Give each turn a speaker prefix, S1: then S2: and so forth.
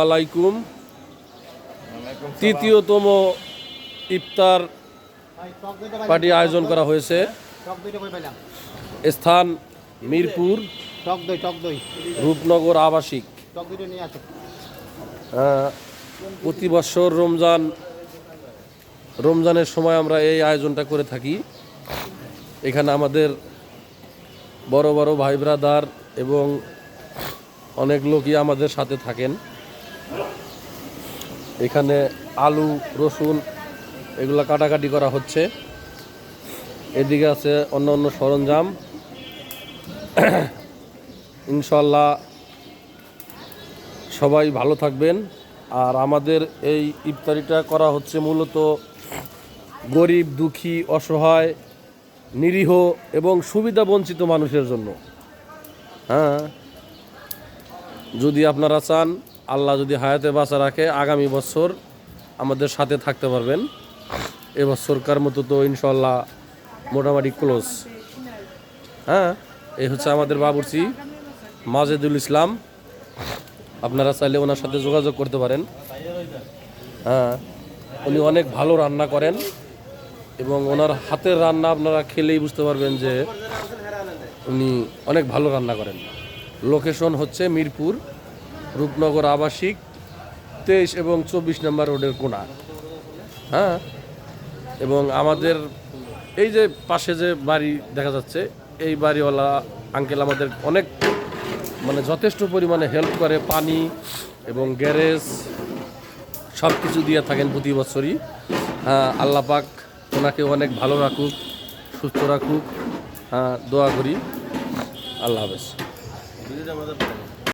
S1: আলাইকুম। তৃতীয়তম ইফতার পার্টি আয়োজন করা হয়েছে। স্থান মিরপুর রূপনগর আবাসিক। প্রতি বছর রমজানের সময় আমরা এই আয়োজনটা করে থাকি। এখানে আমাদের বড় বড় ভাই ব্রাদার এবং অনেক লোকই আমাদের সাথে থাকেন। এখানে আলু রসুন এগুলো কাটাকাটি করা হচ্ছে। এদিকে আছে অন্য অন্য সরঞ্জাম। ইনশাল্লাহ সবাই ভালো থাকবেন। আর আমাদের এই ইফতারিটা করা হচ্ছে মূলত গরিব দুঃখী অসহায় নিরীহ এবং সুবিধা বঞ্চিত মানুষের জন্য। যদি আপনারা চান, আল্লাহ যদি হায়াতে বাঁচা রাখে, আগামী বছর আমাদের সাথে থাকতে পারবেন। এবছরকার মতো তো ইনশাল্লাহ মোটামুটি ক্লোজ। এই হচ্ছে আমাদের বাবুর্চি মাজেদুল ইসলাম। আপনারা চাইলে ওনার সাথে যোগাযোগ করতে পারেন। উনি অনেক ভালো রান্না করেন এবং ওনার হাতের রান্না আপনারা খেলেই বুঝতে পারবেন যে উনি অনেক ভালো রান্না করেন। লোকেশন হচ্ছে মিরপুর রূপনগর আবাসিক 23 এবং 24 নম্বর রোডের কোণা। এবং আমাদের এই যে পাশে যে বাড়ি দেখা যাচ্ছে, এই বাড়িওয়ালা আঙ্কেল আমাদের অনেক যথেষ্ট পরিমাণে হেল্প করে। পানি এবং গ্যারেজ সব কিছু দিয়ে থাকেন প্রতি বছরই। আল্লাহ পাক ওনাকে অনেক ভালো রাখুক, সুস্থ রাখুক, দোয়া করি। আল্লাহ হাফেজ।